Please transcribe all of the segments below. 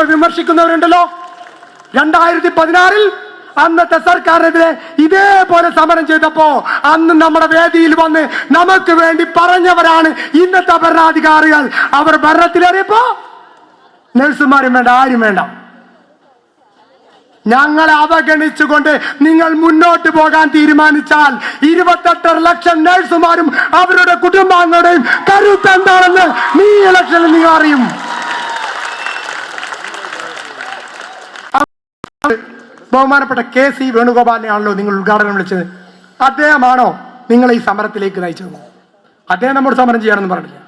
ഇപ്പൊ വിമർശിക്കുന്നവരുണ്ടല്ലോ. 2016 അന്നത്തെ സർക്കാരിനെതിരെ ഇതേപോലെ സമരം ചെയ്തപ്പോ അന്ന് നമ്മുടെ വേദിയിൽ വന്ന് നമുക്ക് വേണ്ടി പറഞ്ഞവരാണ് ഇന്നത്തെ ഭരണാധികാരികൾ. അവർ ഭരണത്തിലേറിയപ്പോ നഴ്സുമാരും വേണ്ട, ആരും വേണ്ട. ഞങ്ങളെ അവഗണിച്ചുകൊണ്ട് നിങ്ങൾ മുന്നോട്ട് പോകാൻ തീരുമാനിച്ചാൽ 28 ലക്ഷം നഴ്സുമാരും അവരുടെ കുടുംബാംഗങ്ങളുടെയും കരുത്ത് എന്താണെന്ന് ഈ ഇലക്ഷനിൽ നിങ്ങൾ അറിയും. ബഹുമാനപ്പെട്ട KC വേണുഗോപാലിനെയാണല്ലോ നിങ്ങൾ ഉദ്ഘാടനം വിളിച്ചത്. അദ്ദേഹമാണോ നിങ്ങളെ ഈ സമരത്തിലേക്ക് നയിച്ചത്? അദ്ദേഹം നമ്മോട് സമരം ചെയ്യാനൊന്നും പറഞ്ഞില്ല.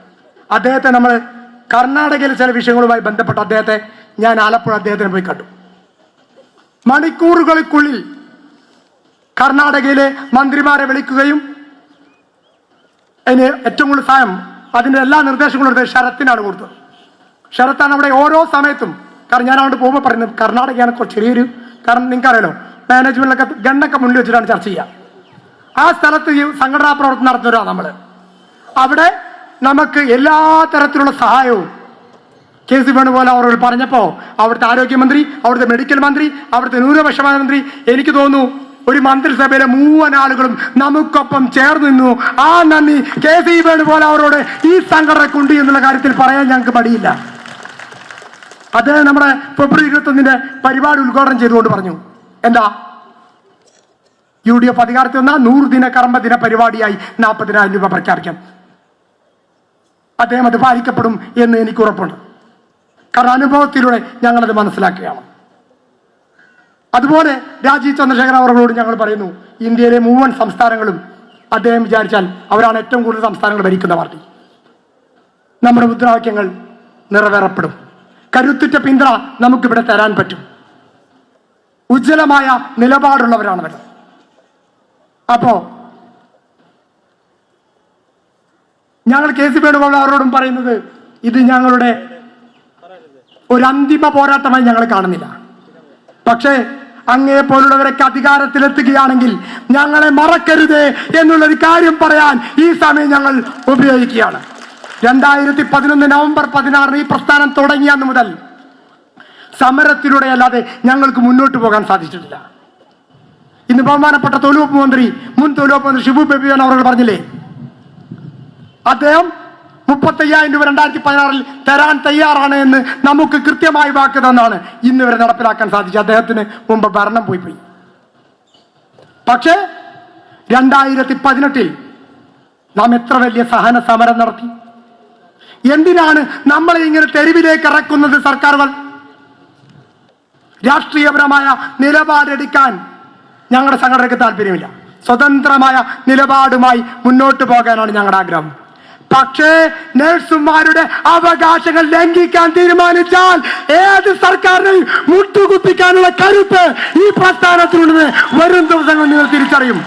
അദ്ദേഹത്തെ നമ്മൾ കർണാടകയിലെ ചില വിഷയങ്ങളുമായി ബന്ധപ്പെട്ട് അദ്ദേഹത്തെ ഞാൻ ആലപ്പുഴ അദ്ദേഹത്തിന് പോയി കണ്ടു. മണിക്കൂറുകൾക്കുള്ളിൽ കർണാടകയിലെ മന്ത്രിമാരെ വിളിക്കുകയും അതിന് ഏറ്റവും കൂടുതൽ സഹായം അതിൻ്റെ എല്ലാ നിർദ്ദേശങ്ങളും എടുത്തത് ശരത്തിനാണ് കൊടുത്തത്. ശരത്താണ് അവിടെ ഓരോ സമയത്തും. കാരണം ഞാൻ അവിടെ പോകുമ്പോൾ പറയുന്നത് കർണാടകയാണ് ചെറിയൊരു, കാരണം നിങ്ങൾക്കറിയാലോ മാനേജ്മെന്റിലൊക്കെ ഗണ്ണൊക്കെ മുന്നിൽ വെച്ചിട്ടാണ് ചർച്ച ചെയ്യുക. ആ സ്ഥലത്ത് ഈ സംഘടനാ പ്രവർത്തനം നടത്തുന്നവരാണ് നമ്മൾ. അവിടെ നമുക്ക് എല്ലാ തരത്തിലുള്ള സഹായവും KC വേണുഗോപാൽ അവരോട് പറഞ്ഞപ്പോ അവിടുത്തെ ആരോഗ്യമന്ത്രി, അവിടുത്തെ മെഡിക്കൽ മന്ത്രി, അവിടുത്തെ ന്യൂനപക്ഷ മന്ത്രി, എനിക്ക് തോന്നുന്നു ഒരു മന്ത്രിസഭയിലെ മുഴുവൻ ആളുകളും നമുക്കൊപ്പം ചേർന്ന് നിന്നു. ആ നന്ദി KC വേണുഗോപാൽ അവരോട് ഈ സംഘടനക്കുണ്ട് എന്നുള്ള കാര്യത്തിൽ പറയാൻ ഞങ്ങൾക്ക് മടിയില്ല. അദ്ദേഹം നമ്മുടെ ഫെബ്രുവരി 21 പരിപാടി ഉദ്ഘാടനം ചെയ്തുകൊണ്ട് പറഞ്ഞു, എന്താ UDF അധികാരത്തിൽ വന്ന 100 ദിന കർമ്മദിന പരിപാടിയായി 40,000 രൂപ പ്രഖ്യാപിക്കാം. അദ്ദേഹം അത് പാലിക്കപ്പെടും എന്ന് എനിക്ക് ഉറപ്പുണ്ട്. കാരണം അനുഭവത്തിലൂടെ ഞങ്ങളത് മനസ്സിലാക്കുകയാണ്. അതുപോലെ രാജീവ് ചന്ദ്രശേഖർ അവരോട് ഞങ്ങൾ പറയുന്നു, ഇന്ത്യയിലെ മുഴുവൻ സംസ്ഥാനങ്ങളും അദ്ദേഹം വിചാരിച്ചാൽ അവരാണ് ഏറ്റവും കൂടുതൽ സംസ്ഥാനങ്ങൾ ഭരിക്കുന്ന പാർട്ടി. നമ്മുടെ മുദ്രാവാക്യങ്ങൾ നിറവേറപ്പെടും. കരുത്തുറ്റ പിന്തുണ നമുക്കിവിടെ തരാൻ പറ്റും. ഉജ്ജ്വലമായ നിലപാടുള്ളവരാണവർ. അപ്പോ ഞങ്ങൾ KC വേണുഗോപാൽ അവരോടും പറയുന്നത്, ഇത് ഞങ്ങളുടെ ഒരു അന്തിമ പോരാട്ടമായി ഞങ്ങൾ കാണുന്നില്ല. പക്ഷേ അങ്ങേ പോലുള്ളവരൊക്കെ അധികാരത്തിലെത്തുകയാണെങ്കിൽ ഞങ്ങളെ മറക്കരുത് എന്നുള്ളൊരു കാര്യം പറയാൻ ഈ സമയം ഞങ്ങൾ ഉപയോഗിക്കുകയാണ്. 2011 നവംബർ 16 ഈ പ്രസ്ഥാനം തുടങ്ങിയ അന്ന് മുതൽ സമരത്തിലൂടെ അല്ലാതെ ഞങ്ങൾക്ക് മുന്നോട്ട് പോകാൻ സാധിച്ചിട്ടില്ല. ഇന്ന് ബഹുമാനപ്പെട്ട തൊഴിലുവകുപ്പ് മന്ത്രി, മുൻ തൊഴിലുവകുപ്പ് മന്ത്രി ഷിബു ബേബി അവർ പറഞ്ഞില്ലേ, അദ്ദേഹം 35,000 രൂപ 2016 തരാൻ തയ്യാറാണ് എന്ന് നമുക്ക് കൃത്യമായി വാക്ക് തന്നാണ് ഇന്ന് വരെ നടപ്പിലാക്കാൻ സാധിച്ചത്. അദ്ദേഹത്തിന് മുമ്പ് ഭരണം പോയി. പക്ഷേ 2018 നാം എത്ര വലിയ സഹന സമരം നടത്തി. എന്തിനാണ് നമ്മളെ ഇങ്ങനെ തെരുവിലേക്ക് ഇറക്കുന്നത് സർക്കാരുകൾ? രാഷ്ട്രീയപരമായ നിലപാടെടുക്കാൻ ഞങ്ങളുടെ സംഘടനയ്ക്ക് താല്പര്യമില്ല. സ്വതന്ത്രമായ നിലപാടുമായി മുന്നോട്ട് പോകാനാണ് ഞങ്ങളുടെ ആഗ്രഹം. പക്ഷേ നഴ്സുമാരുടെ അവകാശങ്ങൾ ലംഘിക്കാൻ തീരുമാനിച്ചാൽ ഏത് സർക്കാരിനെയും മുട്ടുകുത്തിക്കാനുള്ള കരുത്ത് ഈ പ്രസ്ഥാനത്തിനുണ്ടെന്ന് വരും ദിവസങ്ങൾ നിങ്ങൾ തിരിച്ചറിയും.